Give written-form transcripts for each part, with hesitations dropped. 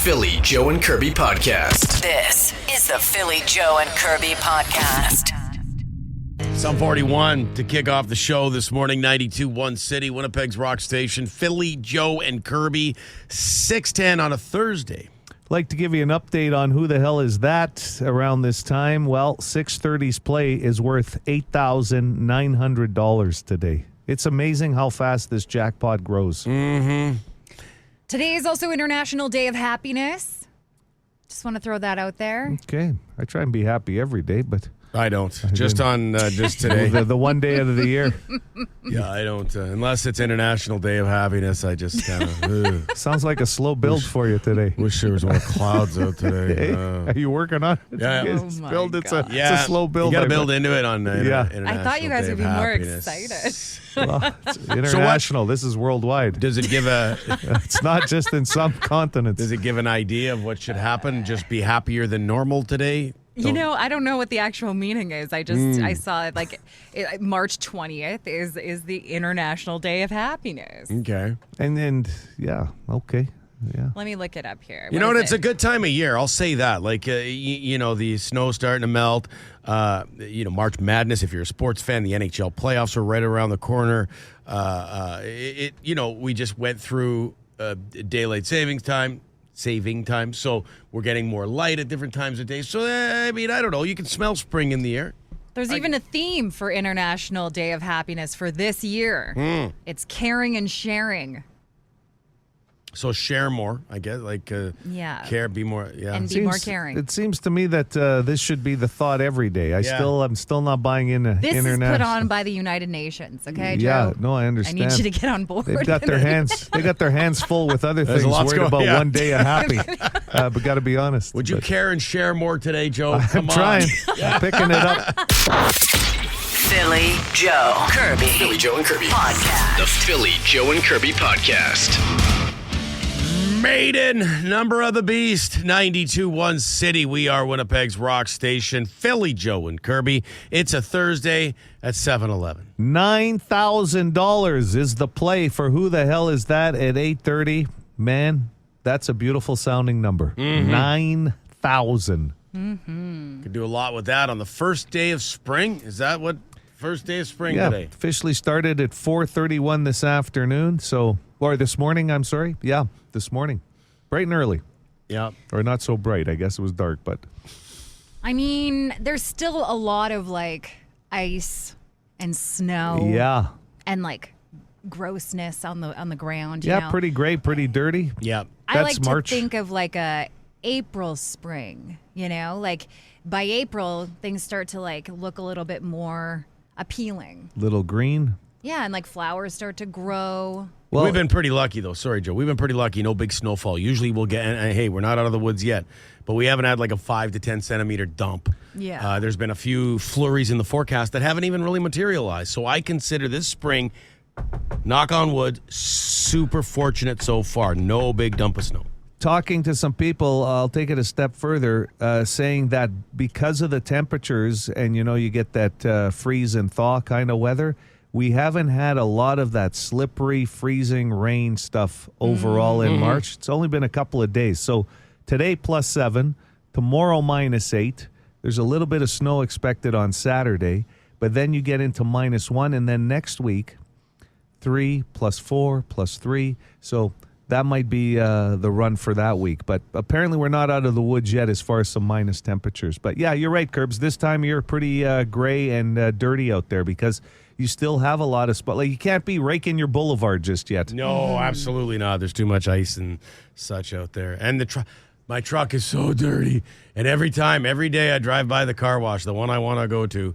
Philly, Joe and Kirby podcast. This is the Philly, Joe and Kirby podcast. Some 41 to kick off the show this morning. 92.1 City, Winnipeg's rock station. Philly, Joe and Kirby, 6:10 on a Thursday. Like to give you an update on who the hell is that around this time. Well, 6:30's play is worth $8,900 today. It's amazing how fast this jackpot grows. Mm-hmm. Today is also International Day of Happiness. Just want to throw that out there. Okay. I try and be happy every day, but I don't. Just today. the one day out of the year. Yeah, I don't. Unless it's International Day of Happiness, I just kind of... Sounds like a slow build for you today. Wish there was more clouds out today. Hey, are you working on it? Yeah. It's Oh my build. It's God. a slow build. You got to build into it on International I thought you guys Day would be of more Happiness. excited. Well, it's international. This is worldwide. Does it give a... It's not just in some continents. Does it give an idea of what should happen? Just be happier than normal today? You know, I don't know what the actual meaning is. I saw it like March 20th is the International Day of Happiness. Okay. And yeah, okay. Yeah. Let me look it up here. You know what? It's a good time of year. I'll say that. Like, you know, the snow's starting to melt. March Madness, if you're a sports fan, the NHL playoffs are right around the corner. We just went through daylight saving time, so we're getting more light at different times of day. So, I don't know. You can smell spring in the air. There's even a theme for International Day of Happiness for this year. It's caring and sharing. So share more, I guess. Care, be more. Yeah. And be more caring. It seems to me that this should be the thought every day. I'm still not buying into This international. is put on by the United Nations, okay, Joe? Yeah, no, I understand. I need you to get on board. They've got their hands. They got their hands full with other There's things. lots Worried going- about yeah. one day of happy. But got to be honest. Would you But care and share more today, Joe? I'm Come on. trying. I'm picking it up. Philly, Joe, Kirby. Philly, Joe and Kirby. Podcast. The Philly, Joe and Kirby podcast. Maiden, number of the beast, 92.1 City. We are Winnipeg's rock station. Philly, Joe and Kirby. It's a Thursday at 7-Eleven. $9,000 is the play for who the hell is that at 8:30. Man, that's a beautiful sounding number. 9,000. Could do a lot with that on the first day of spring. Is that what first day of spring Yeah, today? officially started at 4:31 this afternoon. Or this morning, I'm sorry. Yeah, this morning. Bright and early. Yeah. Or not so bright. I guess it was dark, but I mean, there's still a lot of ice and snow. yeah. And grossness on the ground. Yeah, you know? pretty gray, pretty dirty. Yeah. I That's like March. to think of a April spring, you know? By April, things start to look a little bit more appealing. Little green. Yeah, and flowers start to grow. Well, We've been pretty lucky, though. Sorry, Joe. We've been pretty lucky. No big snowfall. Usually we'll get, and hey, we're not out of the woods yet, but we haven't had a 5 to 10 centimeter dump. Yeah. There's been a few flurries in the forecast that haven't even really materialized. So I consider this spring, knock on wood, super fortunate so far. No big dump of snow. talking to some people, I'll take it a step further, saying that because of the temperatures and, you get that freeze and thaw kind of weather, we haven't had a lot of that slippery, freezing rain stuff overall in March. It's only been a couple of days. So today +7, tomorrow -8. There's a little bit of snow expected on Saturday, but then you get into -1, and then next week, 3 +4 +3. So that might be the run for that week. But apparently we're not out of the woods yet as far as some minus temperatures. But yeah, you're right, Curbs. This time of year, pretty gray and dirty out there because you still have a lot of spots. Like, you can't be raking your boulevard just yet. No, absolutely not. There's too much ice and such out there. And my truck is so dirty. And every day I drive by the car wash, the one I want to go to,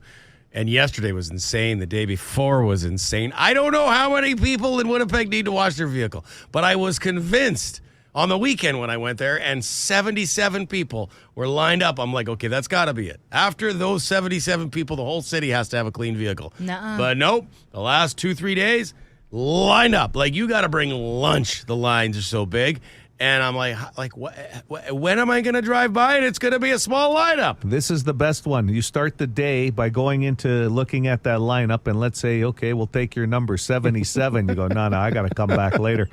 and yesterday was insane. The day before was insane. I don't know how many people in Winnipeg need to wash their vehicle, but I was convinced on the weekend when I went there, and 77 people were lined up. I'm like, okay, that's got to be it. After those 77 people, the whole city has to have a clean vehicle. Nuh-uh. But nope, the last 2-3 days, lined up. Like, you got to bring lunch. The lines are so big. And I'm like, when am I going to drive by? And it's going to be a small lineup. This is the best one. You start the day by going into looking at that lineup, and let's say, okay, we'll take your number 77. You go, no, I got to come back later.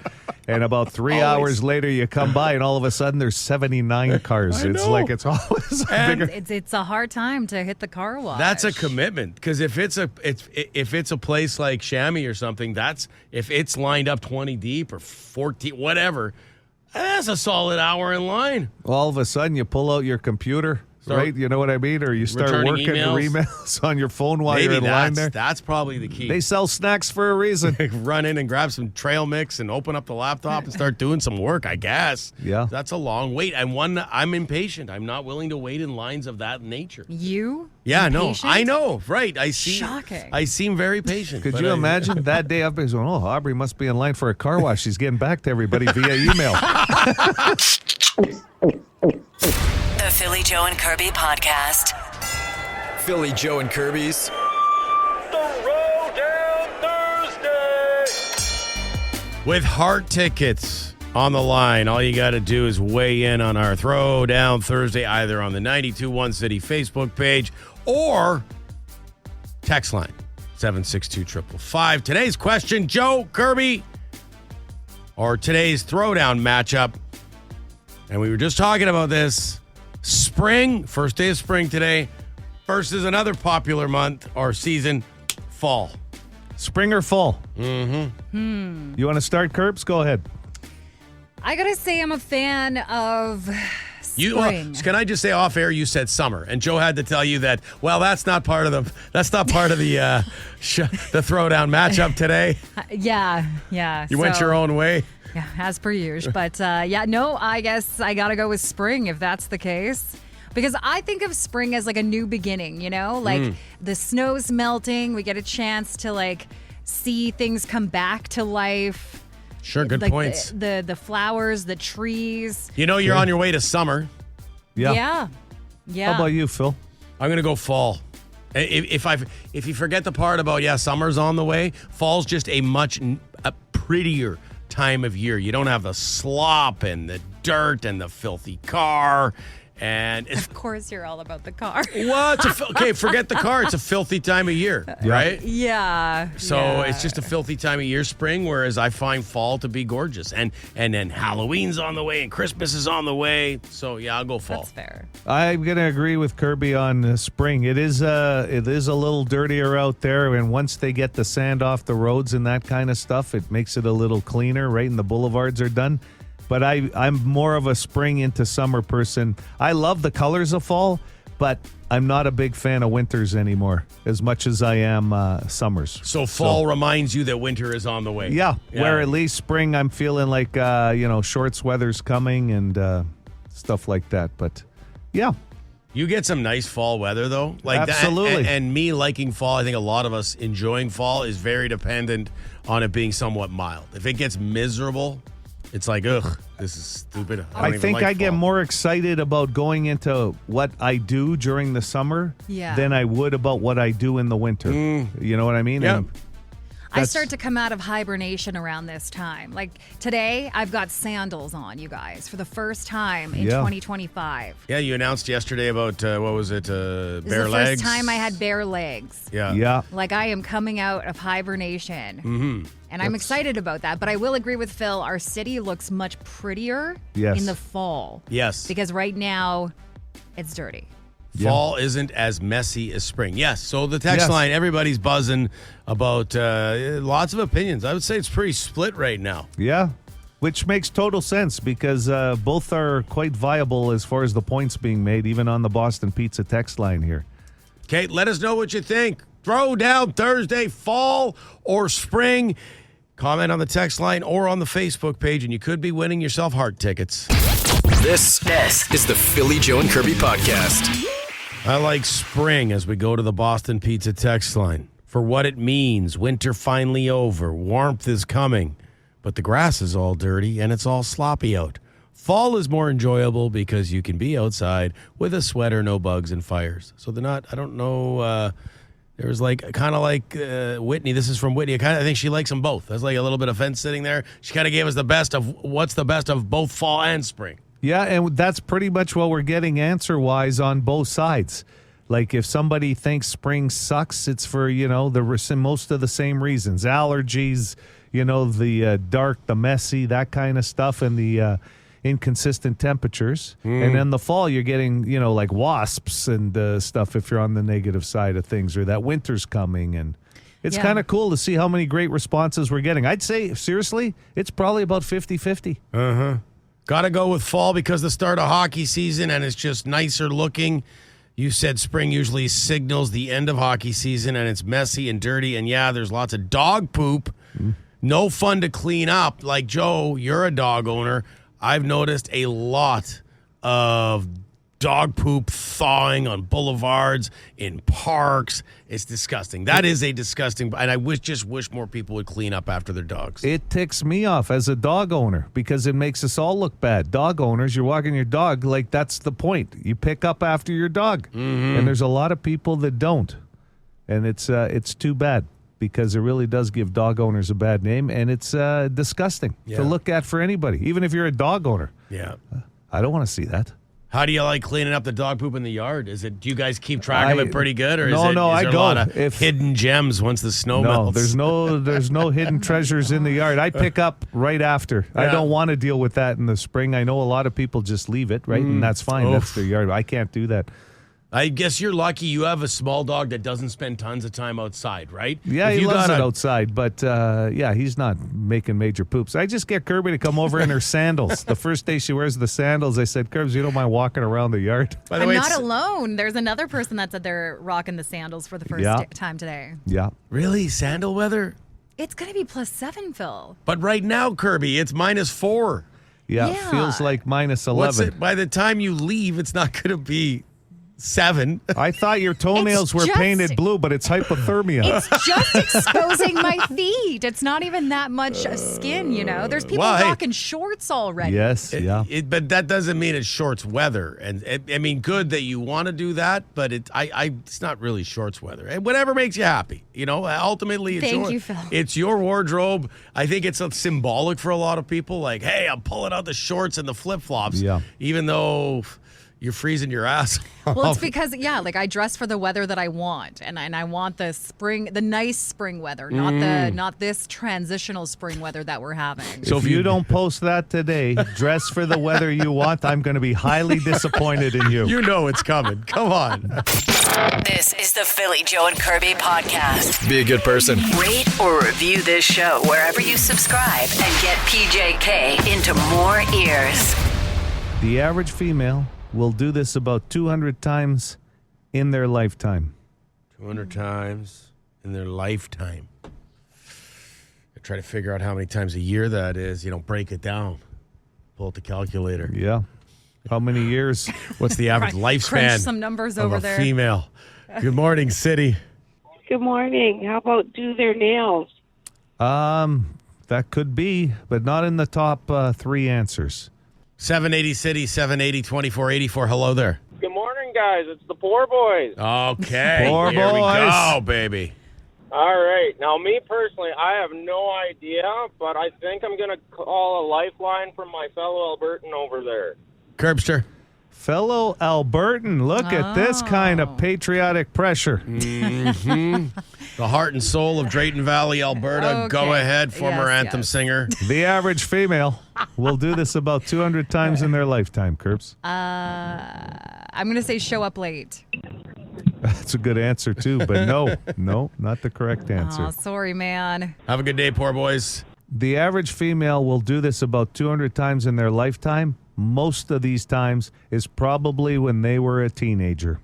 And about 3 hours later, you come by, and all of a sudden, there's 79 cars. It's like it's always a bigger. It's a hard time to hit the car wash. That's a commitment, because if it's a place like Chamois or something, if it's lined up 20 deep or 14, whatever. That's a solid hour in line. All of a sudden, you pull out your computer, right? You know what I mean? Or you start working your emails on your phone while you're in line there. That's probably the key. They sell snacks for a reason. Run in and grab some trail mix and open up the laptop and start doing some work, I guess. Yeah. That's a long wait. And I'm impatient. I'm not willing to wait in lines of that nature. You? Yeah, Impatient? no. I know. Right. Shocking. I seem very patient. Could you imagine that day I've been going, oh, Aubrey must be in line for a car wash. She's getting back to everybody via email. The Philly Joe and Kirby podcast. Philly Joe and Kirby's Throwdown Thursday. With Heart tickets on the line, all you got to do is weigh in on our Throwdown Thursday, either on the 92.1 City Facebook page or text line 762-555. Today's question, Joe, Kirby, or today's Throwdown matchup. And we were just talking about this. Spring, first day of spring today, versus another popular month or season, fall. Spring or fall? Mm-hmm. You want to start, Curbs? Go ahead. I gotta say, I'm a fan of spring. Can I just say off air? You said summer, and Joe had to tell you that. Well, that's not part of the the Throwdown matchup today. Yeah. You went your own way. Yeah, as per usual. But I guess I gotta go with spring if that's the case. Because I think of spring as like a new beginning, like the snow's melting. We get a chance to like see things come back to life. Sure, good like points. The flowers, the trees. You're on your way to summer. Yeah. How about you, Phil? I'm gonna go fall. If you forget the part about summer's on the way, fall's just a much prettier time of year. You don't have the slop and the dirt and the filthy car. And of course, you're all about the car. Well, forget the car. It's a filthy time of year, right? Yeah. So it's just a filthy time of year, spring, whereas I find fall to be gorgeous. And then Halloween's on the way and Christmas is on the way. So, I'll go fall. That's fair. I'm going to agree with Kirby on spring. It is a little dirtier out there, and once they get the sand off the roads and that kind of stuff, it makes it a little cleaner, right? And the boulevards are done. But I'm more of a spring into summer person. I love the colors of fall, but I'm not a big fan of winters anymore as much as I am summers. So fall reminds you that winter is on the way. Yeah, where at least spring I'm feeling like, shorts weather's coming and stuff like that. But, yeah. You get some nice fall weather, though. Like absolutely. And me liking fall, I think a lot of us enjoying fall is very dependent on it being somewhat mild. If it gets miserable, it's like, ugh, this is stupid. I think I get more excited about going into what I do during the summer than I would about what I do in the winter. You know what I mean? Yeah. And I start to come out of hibernation around this time. Like today, I've got sandals on, you guys, for the first time in 2025. Yeah, you announced yesterday about, what was it, bare This is the legs? first time I had bare legs. Yeah. Like I am coming out of hibernation. Mm-hmm. And I'm excited about that. But I will agree with Phil. Our city looks much prettier in the fall. Yes. Because right now, it's dirty. Fall isn't as messy as spring. Yes. So the text line, everybody's buzzing about lots of opinions. I would say it's pretty split right now. Yeah, which makes total sense because both are quite viable as far as the points being made, even on the Boston Pizza text line here. Okay, let us know what you think. Throwdown Thursday, fall or spring. Comment on the text line or on the Facebook page, and you could be winning yourself Heart tickets. This is the Philly Joe and Kirby podcast. I like spring as we go to the Boston Pizza text line. For what it means, winter finally over, warmth is coming, but the grass is all dirty and it's all sloppy out. Fall is more enjoyable because you can be outside with a sweater, no bugs and fires. So they're not, I don't know There was kind of like Whitney. This is from Whitney. I think she likes them both. There's like a little bit of fence sitting there. She kind of gave us the best of what's the best of both fall and spring. Yeah, and that's pretty much what we're getting answer-wise on both sides. Like if somebody thinks spring sucks, it's for, most of the same reasons. Allergies, the dark, the messy, that kind of stuff, and the inconsistent temperatures. And then the fall, you're getting, like wasps and stuff if you're on the negative side of things, or that winter's coming. And it's kind of cool to see how many great responses we're getting. I'd say, seriously, it's probably about 50-50. Uh-huh. Got to go with fall because the start of hockey season, and it's just nicer looking. You said spring usually signals the end of hockey season, and it's messy and dirty. And, there's lots of dog poop. No fun to clean up. Like, Joe, you're a dog owner. I've noticed a lot of dog poop thawing on boulevards, in parks. It's disgusting. That is a disgusting, and I wish more people would clean up after their dogs. It ticks me off as a dog owner because it makes us all look bad. Dog owners, you're walking your dog, like that's the point. You pick up after your dog. And there's a lot of people that don't. And it's too bad because it really does give dog owners a bad name, and it's disgusting to look at for anybody, even if you're a dog owner. Yeah. I don't want to see that. How do you like cleaning up the dog poop in the yard? Do you guys keep track of it pretty good, or is I there a don't. lot of hidden gems once the snow melts? No, there's no hidden treasures in the yard. I pick up right after. I don't want to deal with that in the spring. I know a lot of people just leave it, right? And that's fine. That's their yard. I can't do that. I guess you're lucky you have a small dog that doesn't spend tons of time outside, right? Yeah, he loves it outside, but he's not making major poops. I just get Kirby to come over in her sandals. The first day she wears the sandals, I said, Kirbs, you don't mind walking around the yard? By the way, I'm not alone. There's another person that said they're rocking the sandals for the first time today. Yeah. Really? Sandal weather? It's going to be +7, Phil. But right now, Kirby, it's -4. Yeah, it feels like -11. By the time you leave, it's not going to be 7. I thought your toenails were painted blue, but it's hypothermia. It's just exposing my feet. It's not even that much skin, There's people rocking shorts already. Yes, but that doesn't mean it's shorts weather. And good that you want to do that, but it's not really shorts weather. And whatever makes you happy, Ultimately, it's your wardrobe. I think it's symbolic for a lot of people. Like, hey, I'm pulling out the shorts and the flip flops. Yeah. Even though you're freezing your ass off. Well, it's because, I dress for the weather that I want. And I want the nice spring weather, not this transitional spring weather that we're having. So if you don't post that today, dress for the weather you want, I'm going to be highly disappointed in you. You know it's coming. Come on. This is the Philly, Joe, and Kirby podcast. Be a good person. Rate or review this show wherever you subscribe and get PJK into more ears. The average female will do this about 200 times in their lifetime. 200 times in their lifetime. I try to figure out how many times a year that is. Break it down. Pull out the calculator. Yeah. How many years? What's the average lifespan Crunch some numbers of over a there. female? Good morning, City. Good morning. How about do their nails? That could be, but not in the top 3 answers. 780 City, 780-2484. Hello there. Good morning, guys. It's the Poor Boys. Okay. Poor Here we boys. go, baby. All right. Now, me personally, I have no idea, but I think I'm going to call a lifeline from my fellow Albertan over there. Curbster. Fellow Albertan, look at this kind of patriotic pressure. The heart and soul of Drayton Valley, Alberta. Okay. Go ahead, former anthem singer. The average female will do this about 200 times in their lifetime, Curbs. I'm going to say show up late. That's a good answer, too, but no, not the correct answer. Oh, sorry, man. Have a good day, poor boys. The average female will do this about 200 times in their lifetime. Most of these times is probably when they were a teenager.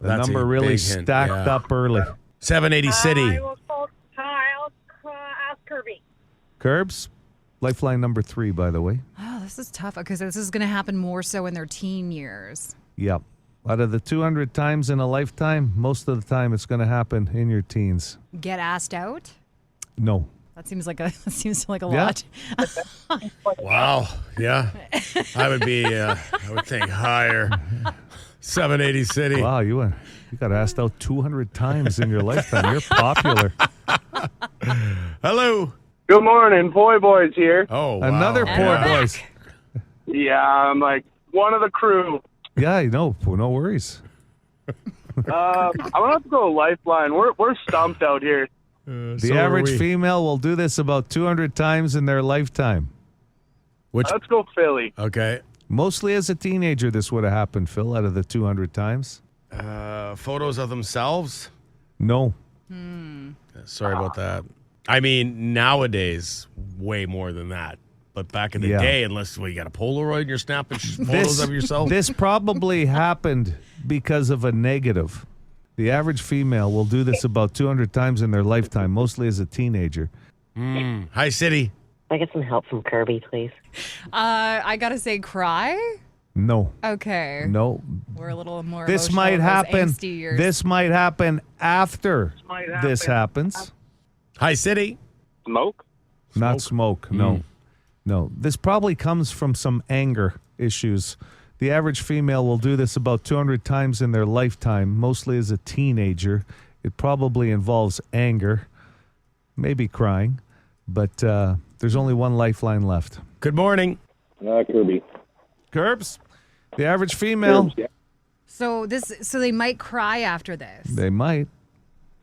The That's number a really big hint, stacked yeah. up early. 780 City. I'll ask Kirby. Curbs, lifeline number 3, by the way. Oh, this is tough because this is going to happen more so in their teen years. Yep. Out of the 200 times in a lifetime, most of the time it's going to happen in your teens. Get asked out? No. That seems like a lot. Wow. Yeah. I would think higher. 780 City. Wow, you got asked out 200 times in your lifetime. You're popular. Hello. Good morning, Poi Boys here. Oh, wow. Another And poor we're back. boys. Yeah, I'm like one of the crew. Yeah, no worries. I'm gonna have to go Lifeline. We're stumped out here. The So are average we. female will do this about 200 times in their lifetime. Which? Let's go Philly. Okay. Mostly as a teenager, this would have happened, Phil, out of the 200 times. Photos of themselves? No. Sorry about that. I mean, nowadays, way more than that. But back in the Yeah. day, unless you got a Polaroid and you're snapping photos of yourself. This probably happened because of a negative. The average female will do this about 200 times in their lifetime, mostly as a teenager. Hi, City. Can I get some help from Kirby, please? I gotta say, cry. No. Okay. No. We're a little more. This emotional might in those happen. angsty years. This might happen after this happens. Hi, City. Smoke? Not smoke. No. No. This probably comes from some anger issues. The average female will do this about 200 times in their lifetime, mostly as a teenager. It probably involves anger, maybe crying, but there's only one lifeline left. Good morning. Kirby. Curbs, the average female, So they might cry after this. they might.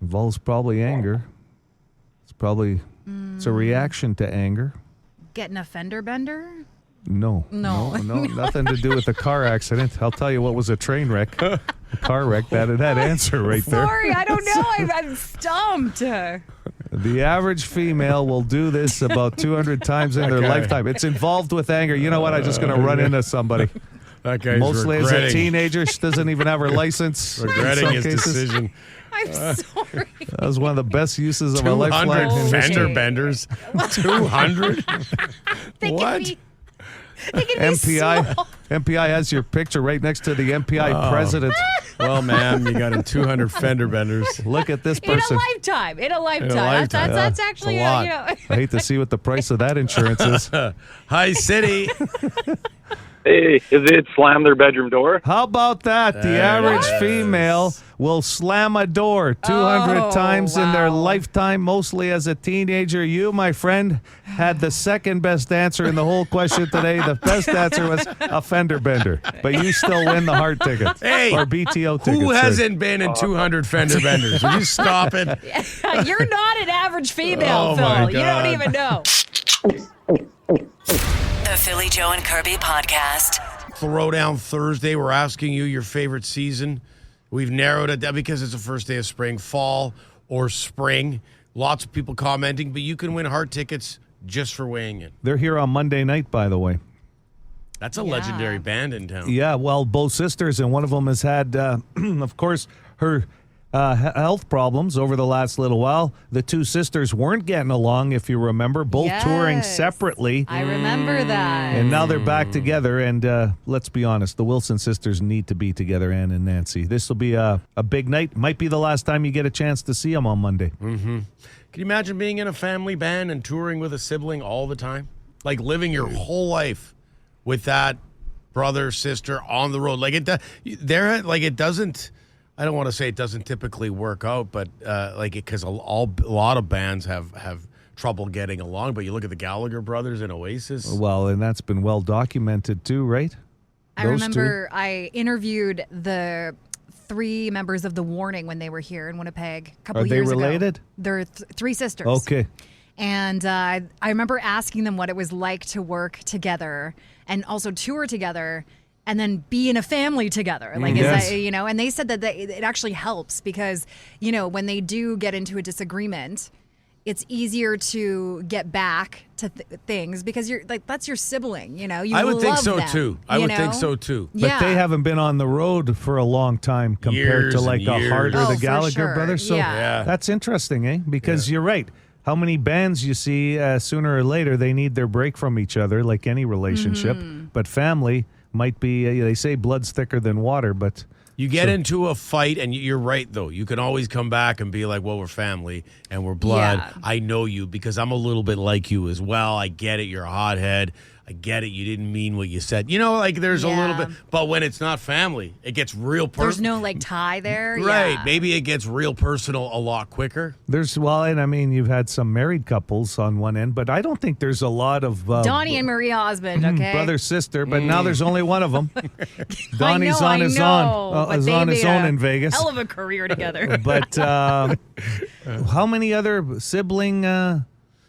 Involves probably anger. It's a reaction to anger. Getting a fender bender. No, nothing to do with the car accident. I'll tell you what was a train wreck. A car wreck. That answer right there. Sorry, I don't know. I'm stumped. The average female will do this about 200 times in their Okay. lifetime. It's involved with anger. You know what? I'm just going to run into somebody. That guy's Mostly as a regretting, teenager. She doesn't even have her license. in regretting some his cases. decision. I'm sorry. That was one of the best uses of a 200 lifeline. in Okay. history. fender benders. 200? They What? They can be MPI. small. MPI has your picture right next to the MPI president. Well, ma'am, you got him 200 fender benders. Look at this In a person. lifetime. In a lifetime. lifetime. That's Yeah, actually it's a lot. you know. I hate to see what the price of that insurance is. Hi, City. Hey, is it slam their bedroom door? How about that? The There average it is. female will slam a door 200 Oh, times in their wow. lifetime, mostly as a teenager. You, my friend, had the second best answer in the whole question today. The best answer was a fender bender, but you still win the heart ticket Hey, or BTO ticket. Who sir. hasn't been in 200 fender benders? Will you stop it? You're not an average female, Oh, Phil. my You don't God. even know. The Philly Joe and Kirby podcast. Throwdown Thursday. We're asking you your favorite season. We've narrowed it down because it's the first day of spring, fall or spring. Lots of people commenting, but you can win heart tickets just for weighing in. They're here on Monday night, by the way. That's a legendary band in town. Yeah, well, both sisters, and one of them has had, of course, her health problems over the last little while. The two sisters weren't getting along, if you remember, both touring Yes. separately. I remember that. And now they're back together, and let's be honest, the Wilson sisters need to be together, Ann and Nancy. This will be a big night. Might be the last time you get a chance to see them on Monday. Can you imagine being in a family band and touring with a sibling all the time? Like living your whole life with that brother, sister on the road. Like it doesn't. I don't want to say it doesn't typically work out, but because a lot of bands have trouble getting along. But you look at the Gallagher brothers and Oasis. Well, and that's been well documented too, right? I Those remember I interviewed the three members of The Warning when they were here in Winnipeg a couple Are they years related? ago. They're three sisters. Okay. And I remember asking them what it was like to work together and also tour together and then be in a family together. Like, Yes. is that, and they said that it actually helps because, when they do get into a disagreement, it's easier to get back to things because you're like, that's your sibling, you I would think love so them, too. I would think so too. But Yeah. they haven't been on the road for a long time compared Years to like and a years. Hart or Oh, the for Gallagher sure. brothers. So Yeah. that's interesting, eh? Because you're right. How many bands you see sooner or later they need their break from each other, like any relationship. Mm-hmm. But family might be. They say blood's thicker than water, but You get into a fight, and you're right, though. You can always come back and be like, well, we're family and we're blood. Yeah. I know you because I'm a little bit like you as well. I get it. You're a hothead. I get it. You didn't mean what you said. Like there's a little bit, but when it's not family, it gets real personal. There's no like tie there. Right. Yeah. Maybe it gets real personal a lot quicker. And I mean, you've had some married couples on one end, but I don't think there's a lot of Donnie and Maria Osmond, okay? brother sister. But now there's only one of them. Donnie's I on his know, but is they on his made own a in Vegas. Hell of a career together. But how many other sibling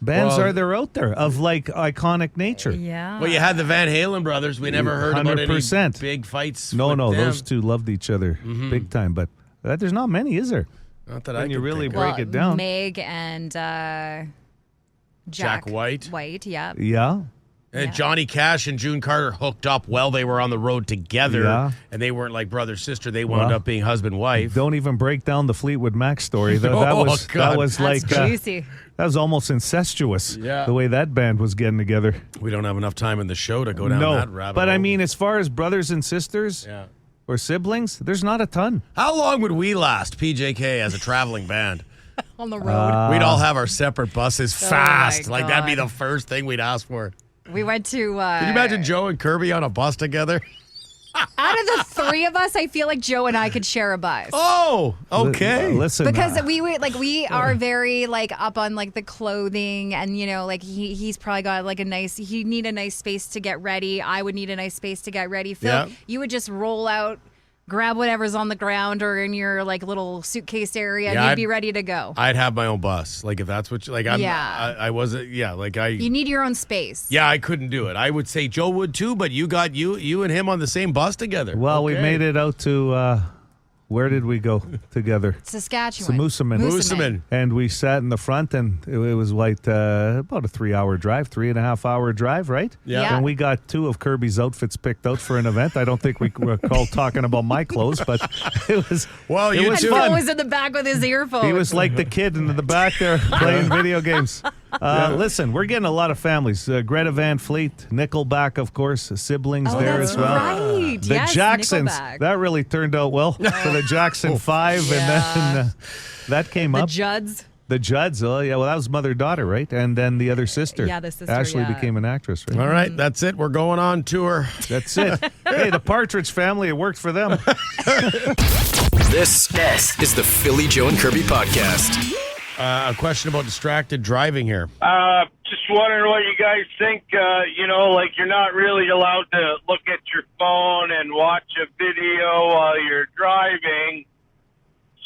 bands are there out there of like iconic nature? Yeah. Well, you had the Van Halen brothers. We never heard about any 100%. big fights. No, with them. those two loved each other big time. But there's not many, is there? Not that When I you can really think of. break it down. Meg and Jack White. White, yeah. Yeah. And Johnny Cash and June Carter hooked up while they were on the road together. Yeah. And they weren't like brother-sister. They wound up being husband-wife. Don't even break down the Fleetwood Mac story. That Oh, was God. like That's juicy. that was almost incestuous. Yeah. The way that band was getting together. We don't have enough time in the show to go down that rabbit but hole. I mean, as far as brothers and sisters or siblings, there's not a ton. How long would we last, PJK, as a traveling band? On the road. We'd all have our separate buses fast. my Like, that'd be God. the first thing we'd ask for. We went to. Can you imagine Joe and Kirby on a bus together? Out of the three of us, I feel like Joe and I could share a bus. Oh, okay. Listen, Because we are very like up on like the clothing, and like he's probably got like he'd need a nice space to get ready. I would need a nice space to get ready. Phil, Yeah. you would just roll out, grab whatever's on the ground or in your like little suitcase area, and you'd be ready to go. I'd have my own bus. Like, if that's what you, like, Yeah. I wasn't, You need your own space. Yeah, I couldn't do it. I would say Joe would too, but you got you and him on the same bus together. well, we Okay. made it out to where did we go together? Saskatchewan. Moosomin. And we sat in the front, and it was like about a 3-hour drive, 3.5-hour drive, right? Yeah. And we got 2 of Kirby's outfits picked out for an event. I don't think we recall talking about my clothes, but it was Well, it you was too. Phil fun. was in the back with his earphones. He was like the kid in the back there playing video games. Listen, we're getting a lot of families. Greta Van Fleet, Nickelback, of course, siblings there that's as well. right. The Yes, Jacksons, Nickelback. that really turned out well for the Jackson 5, and then that came the up. Judds. The Judds, oh yeah, well that was mother-daughter, right? And then the other sister. Yeah, the sister, Ashley yeah. became an actress, right? All right, that's it. We're going on tour. That's it. Hey, the Partridge Family, it worked for them. This is the Philly Joe and Kirby podcast. A question about distracted driving here. Just wondering what you guys think. Like you're not really allowed to look at your phone and watch a video while you're driving.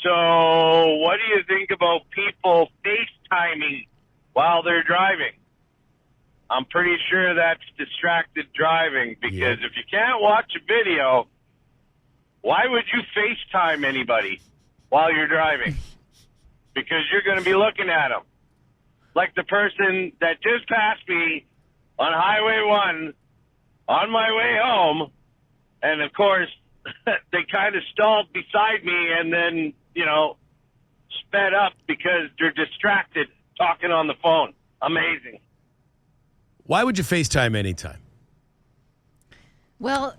So what do you think about people FaceTiming while they're driving? I'm pretty sure that's distracted driving because if you can't watch a video, why would you FaceTime anybody while you're driving? Because you're going to be looking at them. Like the person that just passed me on Highway 1 on my way home, and of course, they kind of stalled beside me and then, sped up because they're distracted talking on the phone. Amazing. Why would you FaceTime anytime? Well,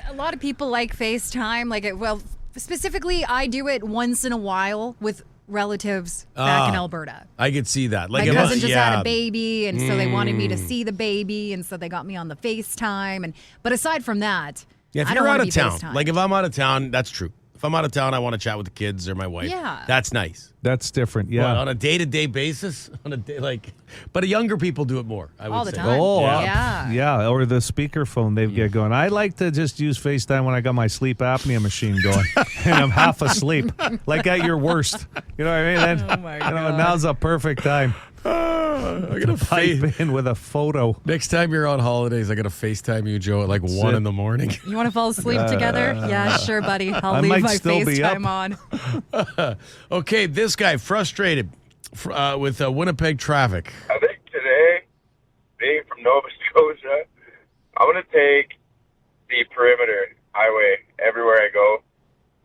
a lot of people like FaceTime. Specifically, I do it once in a while with relatives back in Alberta. I could see that. My cousin just had a baby, and so they wanted me to see the baby, and so they got me on the FaceTime. But aside from that, If I you're don't out want of to be town, FaceTime. like if I'm out of town, that's true. If I'm out of town, I want to chat with the kids or my wife. Yeah. That's nice. That's different, But yeah. on a day-to-day basis, but younger people do it more, I would All the say. time. Oh, Yeah. yeah, or the speakerphone they get going. I like to just use FaceTime when I got my sleep apnea machine going, and I'm half asleep, like at your worst. You know what I mean? Oh, my God. Now's a perfect time. I'm gonna Pipe in with a photo. Next time you're on holidays, I gotta FaceTime you, Joe, at like 1 it. in the morning. You want to fall asleep together? Yeah, sure, buddy. I'll I leave might my still be FaceTime on. Okay, this guy frustrated with Winnipeg traffic. I think today, being from Nova Scotia, I'm going to take the perimeter highway everywhere I go.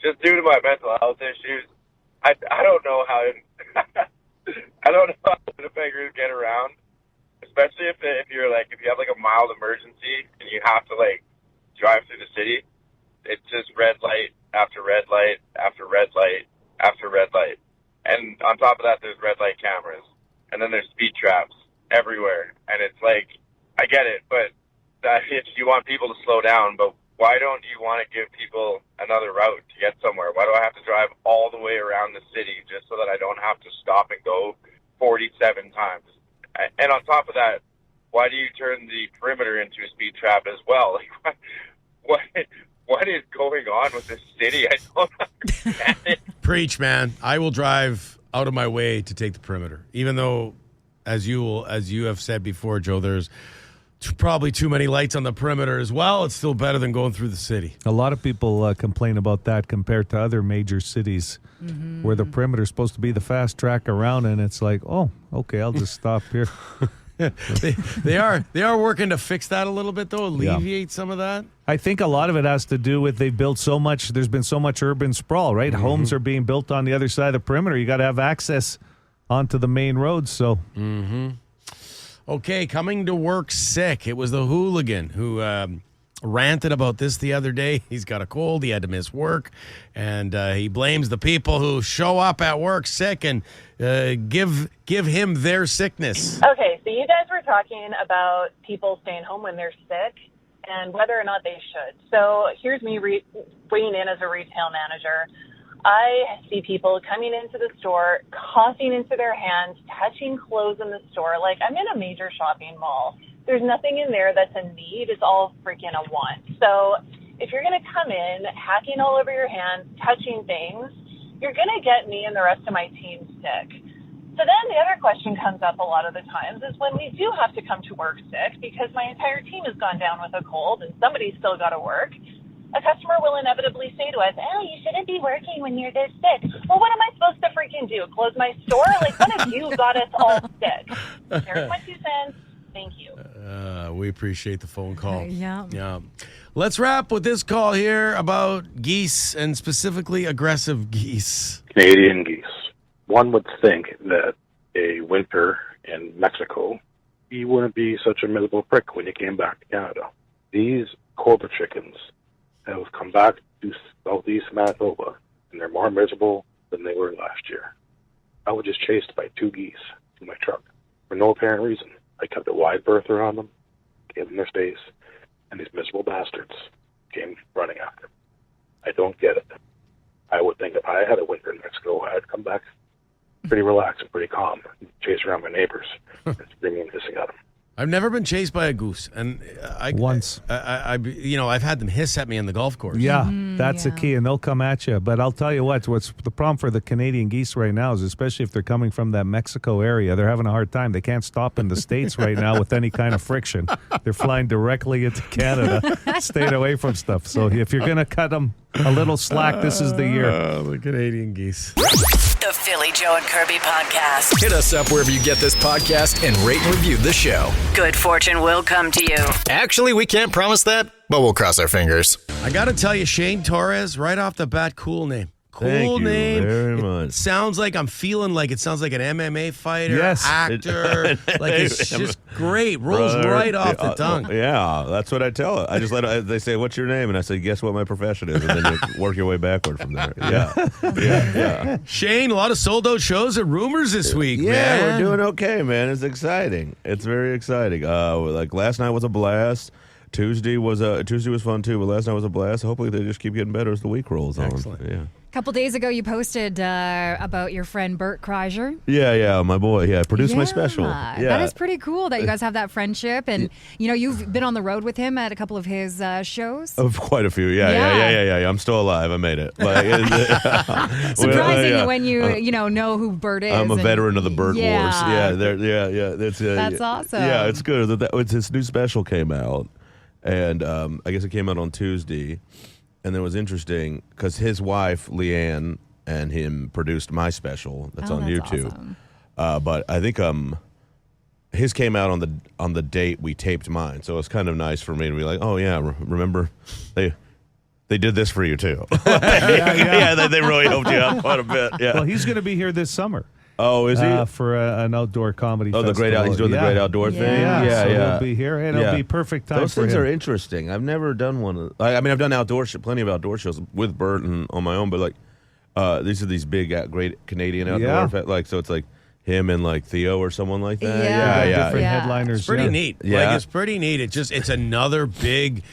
Just due to my mental health issues, I don't know how I don't know how Winnipeggers get around, especially if you have like a mild emergency and you have to like drive through the city. It's just red light after red light after red light after red light. And on top of that, there's red light cameras. And then there's speed traps everywhere. And it's like, I get it, but that you want people to slow down, but why don't you want to give people another route to get somewhere? Why do I have to drive all the way around the city just so that I don't have to stop and go 47 times? And on top of that, why do you turn the perimeter into a speed trap as well? Like, what is going on with this city? I don't understand it. Preach, man. I will drive out of my way to take the perimeter, even though, as you have said before, Joe, there's probably too many lights on the perimeter as well. It's still better than going through the city. A lot of people complain about that compared to other major cities where the perimeter is supposed to be the fast track around, and it's like, oh, okay, I'll just stop here. They are working to fix that a little bit, though, alleviate some of that. I think a lot of it has to do with they've built so much. There's been so much urban sprawl, right? Homes are being built on the other side of the perimeter. You got to have access onto the main roads. So, Okay, coming to work sick. It was the hooligan who ranted about this the other day. He's got a cold. He had to miss work, and he blames the people who show up at work sick and give him their sickness. Okay, so you guys were talking about people staying home when they're sick and whether or not they should. So here's me weighing in as a retail manager. I see people coming into the store, coughing into their hands, touching clothes in the store. Like, I'm in a major shopping mall. There's nothing in there that's a need. It's all freaking a want. So if you're going to come in, hacking all over your hands, touching things, you're going to get me and the rest of my team sick. So then the other question comes up a lot of the times is when we do have to come to work sick because my entire team has gone down with a cold and somebody's still got to work, a customer will inevitably say to us, oh, you shouldn't be working when you're this sick. Well, what am I supposed to freaking do? Close my store? Like, what if you got us all sick? There's my 2 cents. Thank you. We appreciate the phone call. Yeah. Let's wrap with this call here about geese and specifically aggressive geese. Canadian geese. One would think that a winter in Mexico, you wouldn't be such a miserable prick when you came back to Canada. These Corba chickens have come back to southeast Manitoba, and they're more miserable than they were last year. I was just chased by 2 geese in my truck for no apparent reason. I kept a wide berth around them, gave them their space, and these miserable bastards came running after them. I don't get it. I would think if I had a winter in Mexico, I'd come back pretty relaxed and pretty calm, chase around my neighbors, and screaming and hissing at them. I've never been chased by a goose, and once I've had them hiss at me in the golf course. Yeah, that's the key, and they'll come at you. But I'll tell you what's the problem for the Canadian geese right now is, especially if they're coming from that Mexico area, they're having a hard time. They can't stop in the States right now with any kind of friction. They're flying directly into Canada, staying away from stuff. So if you're going to cut them a little slack, this is the year. The Canadian geese. The Philly Joe and Kirby podcast. Hit us up wherever you get this podcast and rate and review the show. Good fortune will come to you. Actually, we can't promise that, but we'll cross our fingers. I got to tell you, Shane Torres, right off the bat, cool name. Thank you very much. Sounds like I'm feeling like it sounds like an MMA fighter, Yes. actor. Like it's just great. Rolls right off the tongue. Yeah, that's what I tell it. I just they say, "What's your name?" And I say, "Guess what my profession is," and then you work your way backward from there. Yeah. Shane, a lot of sold out shows and rumors this week, Yeah, man. we're doing okay, man. It's exciting. It's very exciting. Like last night was a blast. Tuesday was fun too, but last night was a blast. Hopefully they just keep getting better as the week rolls on. Excellent. Yeah. A couple days ago, you posted about your friend Bert Kreischer. Yeah, my boy. Yeah, produced my special. That Yeah. is pretty cool that you guys have that friendship. And, you've been on the road with him at a couple of his shows. Of quite a few. Yeah. I'm still alive. I made it. Surprising when you know who Bert is. I'm a veteran of the Bert Wars. Yeah. That's awesome. Yeah, it's good. His new special came out, and I guess it came out on Tuesday. And it was interesting because his wife, Leanne, and him produced my special that's on YouTube. Awesome. But I think his came out on the date we taped mine. So it's kind of nice for me to be like, oh, yeah, remember they did this for you, too. They really helped you out quite a bit. Yeah. Well, he's going to be here this summer. Oh, is he? For an outdoor comedy festival. He's doing the Great Outdoor thing? So he'll be here, and it'll be perfect time Those for things him. are interesting. I've never done one. I've done plenty of outdoor shows with Bert and on my own, but these are these big, great Canadian outdoor. So it's like him and like Theo or someone like that. Yeah. Different headliners. It's pretty neat. Yeah. Like, it's pretty neat. It's another big,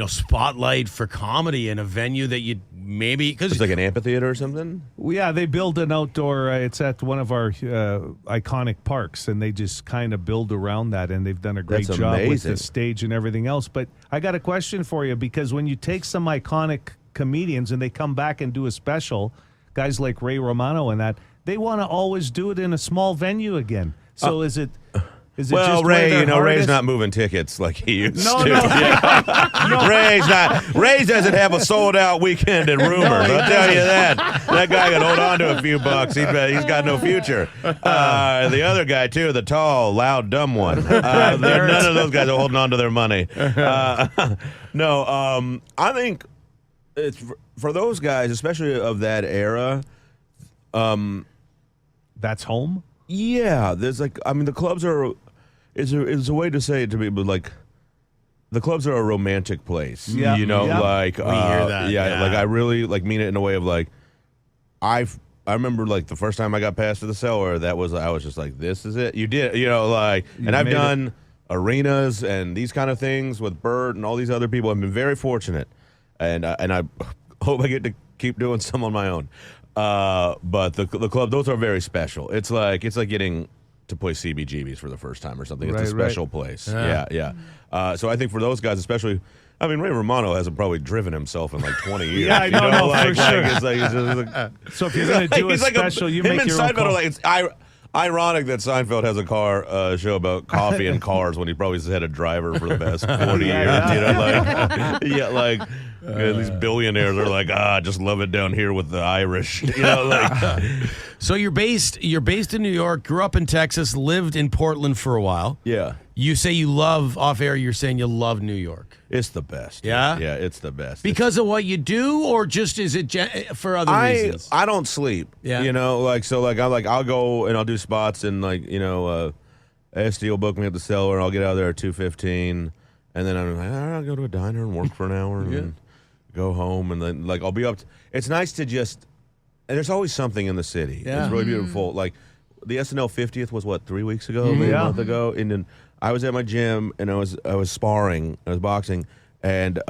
spotlight for comedy in a venue that you maybe because It's like an amphitheater or something. Well, yeah, they build an outdoor. It's at one of our iconic parks, and they just kind of build around that, and they've done a great That's job with amazing. the stage and everything else. But I got a question for you, because when you take some iconic comedians and they come back and do a special, guys like Ray Romano and that, they want to always do it in a small venue again. So is it? Is it Well, just where Ray, their heart Ray's is? not moving tickets like he used No, to. no. Ray doesn't have a sold out weekend in rumors. I'll tell you that. That guy can hold on to a few bucks. He's got no future. The other guy too, the tall, loud, dumb one. None of those guys are holding on to their money. I think it's for those guys, especially of that era. That's home. Yeah, there's the clubs are. It's a way to say it to me, but like, the clubs are a romantic place. Yeah. You know, Yeah. like We hear that, yeah. like I really like mean it in a way of like, I remember like the first time I got past to the cellar, I was just like, this is it. You did, and I've made done arenas and these kind of things with Bert and all these other people. I've been very fortunate, and I hope I get to keep doing some on my own. But the club, those are very special. It's like getting to play CBGB's for the first time or something. It's a special place. Yeah. So I think for those guys, especially, Ray Romano hasn't probably driven himself in like 20 years. Yeah, I know, for sure. It's just So if you're going to do a special, you him make and your own Seinfeld call. are like, it's ironic that Seinfeld has a car show about coffee and cars when he probably had a driver for the past 40 years. These billionaires are like, just love it down here with the Irish. So you're based in New York, grew up in Texas, lived in Portland for a while. Yeah. You say you love off air. You're saying you love New York. It's the best. Yeah? Yeah, it's the best. Because of what you do, or just is it for other reasons? I don't sleep. Yeah. I'll go and I'll do spots and SD will book me at the cellar and I'll get out there at 2:15 and then I'm like, I'll go to a diner and work for an hour and then go home and then I'll be up. It's nice to just, and there's always something in the city. Yeah. It's really beautiful. Like the SNL 50th was 3 weeks ago, maybe a month ago, and then I was at my gym and I was sparring, I was boxing, and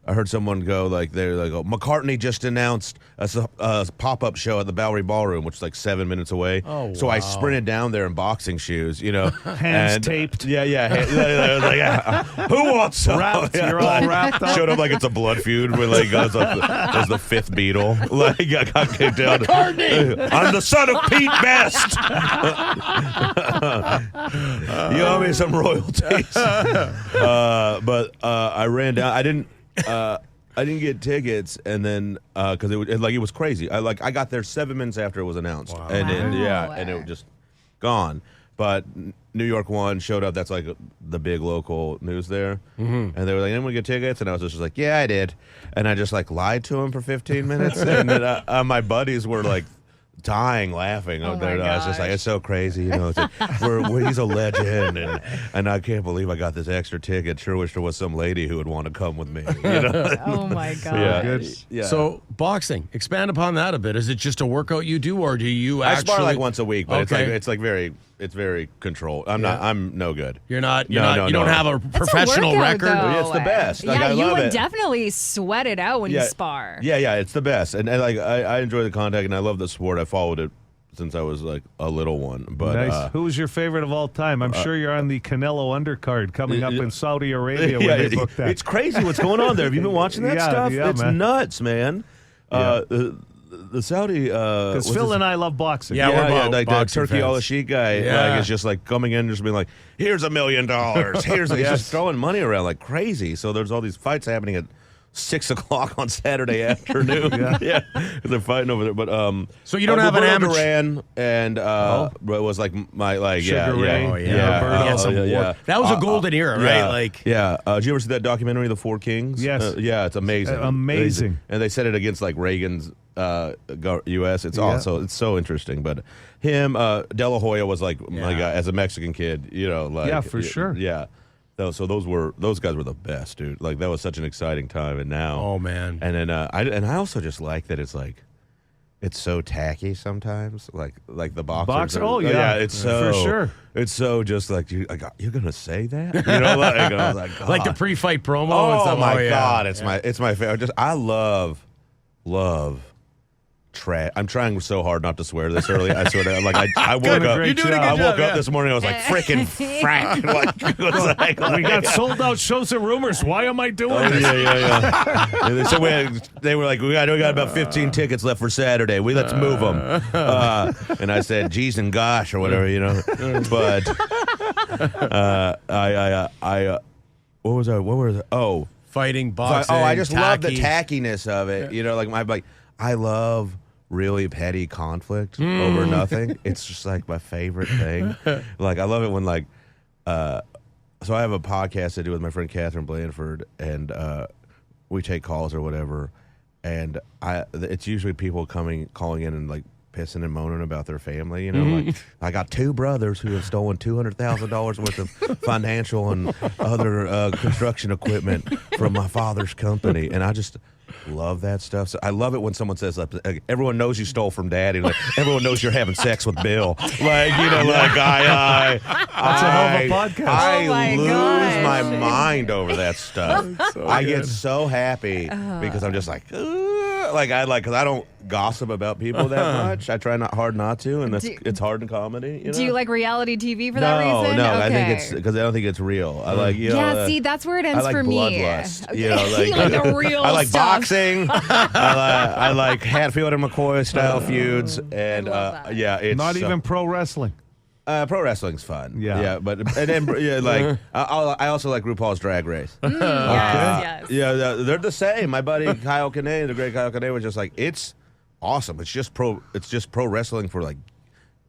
I heard someone go McCartney just announced a pop-up show at the Bowery Ballroom, which is like 7 minutes away. Oh, so I sprinted down there in boxing shoes, Hands taped. Yeah. I was like, who wants some? Wrapped. You're all wrapped up. Showed up like it's a blood feud where was the fifth Beatle. I got kicked out. McCartney! I'm the son of Pete Best. You owe me some royalties. But I ran down. I didn't get tickets, and then because it was crazy. I got there 7 minutes after it was announced, and it was just gone. But New York One showed up. That's like the big local news there, and they were like, "Anyone get tickets?" And I was just like, "Yeah, I did," and I just lied to him for 15 minutes, and then my buddies were like dying laughing out there. I was just like, it's so crazy, It's like, he's a legend, and I can't believe I got this extra ticket. Sure wish there was some lady who would want to come with me. Oh my god. Yeah. So boxing, expand upon that a bit. Is it just a workout you do, or do you I actually? spar like once a week, but Okay. it's very controlled. I'm no good. You're not. You No. don't have a That's professional a workout, record. though. It's the best. Yeah, I you love would it. definitely sweat it out when you spar. Yeah, it's the best, and I enjoy the contact, and I love the sport. I followed it since I was like a little one. But Nice. Who's your favorite of all time? I'm sure you're on the Canelo undercard coming up in Saudi Arabia when they book that. It's crazy what's going on there. Have you been watching that stuff? Yeah, It's man. nuts, man. The Saudi Because Phil and I love boxing. Yeah, we're both like the boxing Turkey fans. Al Sheikh guy, Yeah. is just like coming in, just being like, "Here's $1 million. He's just throwing money around like crazy." So there's all these fights happening at 6 o'clock on Saturday afternoon. They're fighting over there. But So you don't have an Roberto amateur. Duran and it was like my Sugar Ray. Oh, yeah. Roberto. He had some war. That was a golden era, right? Did you ever see that documentary, The Four Kings? Yes. Yeah, it's amazing. Amazing. And they set it against like Reagan's U.S. It's also it's so interesting. But him, De La Hoya was like my guy as a Mexican kid. Yeah, for sure. Yeah. So those guys were the best, dude. Like that was such an exciting time, and now, Oh man. and then I also just like that it's it's so tacky sometimes, like the boxers. Boxer? Oh, yeah. It's so For sure. It's so just like you're gonna say that, you know? Like, I was like, Like the God. pre-fight promo. Oh and stuff. my yeah. God, it's my favorite. I love trash. I'm trying so hard not to swear this early. I sort of like I woke up. You're doing a good I woke job, up this morning. I was like freaking frack. Like, We got sold out shows and rumors. Why am I doing Oh, this? yeah. And so they were like, we got about 15 tickets left for Saturday. Let's move them. And I said, geez and gosh, or whatever, you know. But what was I? Oh, Fighting, boxing. I just love the tacky. tackiness of it. You know, I love really petty conflict over nothing. It's just like my favorite thing. Like I love it when so I have a podcast I do with my friend Catherine Blandford, and we take calls or whatever, and it's usually people calling in and like pissing and moaning about their family, you know, like I got 2 brothers who have stolen $200,000 worth of financial and other construction equipment from my father's company, and I just love that stuff. So I love it when someone says everyone knows you stole from Daddy, like everyone knows you're having sex with Bill, like you know, like That's a hell of a podcast. I lose gosh. my mind over that stuff. I good. get so happy because I'm just like, because I don't gossip about people that much. I try hard not to, and it's hard in comedy. You know? Do you like reality TV for that reason? No, okay. I think it's because I don't think it's real. I like see, that's where it ends I like for me. bloodlust. Okay. You know, You like the real I like stuff. boxing. I like Hatfield and McCoy style feuds, and it's Not even pro wrestling. pro wrestling's fun. Yeah. But and then I also like RuPaul's Drag Race. Yes. Yeah, they're the same. My buddy Kyle Kinane, the great Kyle Kinane, was just like, it's awesome. It's just pro wrestling for like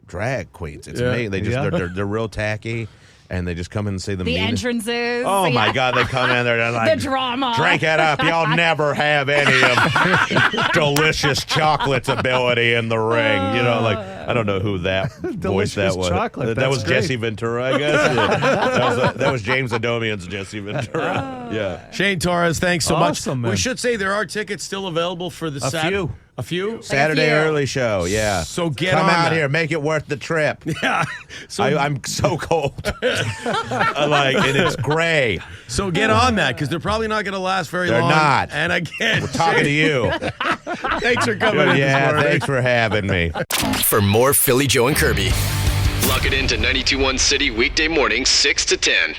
drag queens. It's amazing. They just they're real tacky, and they just come in and say the meanest. Entrances. Oh my God! They come in there and like the drama. Drink it up. Y'all never have any of delicious chocolate's ability in the ring. You know, like I don't know who that voice that was. Chocolate. That was That's great. Jesse Ventura, I guess. Yeah. That was James Adomian's Jesse Ventura. Yeah. Shane Torres, thanks so Awesome, much. man. We should say there are tickets still available for the few. A few? Saturday early show. Yeah. So get Come on out that. here. Make it worth the trip. Yeah. So I'm so cold. And it's gray. So get on that because they're probably not going to last very They're long. not. And again, We're talking to you. thanks for coming in this morning. Thanks for having me. For more Philly, Joe, and Kirby, log it into 92.1 City weekday mornings 6 to 10.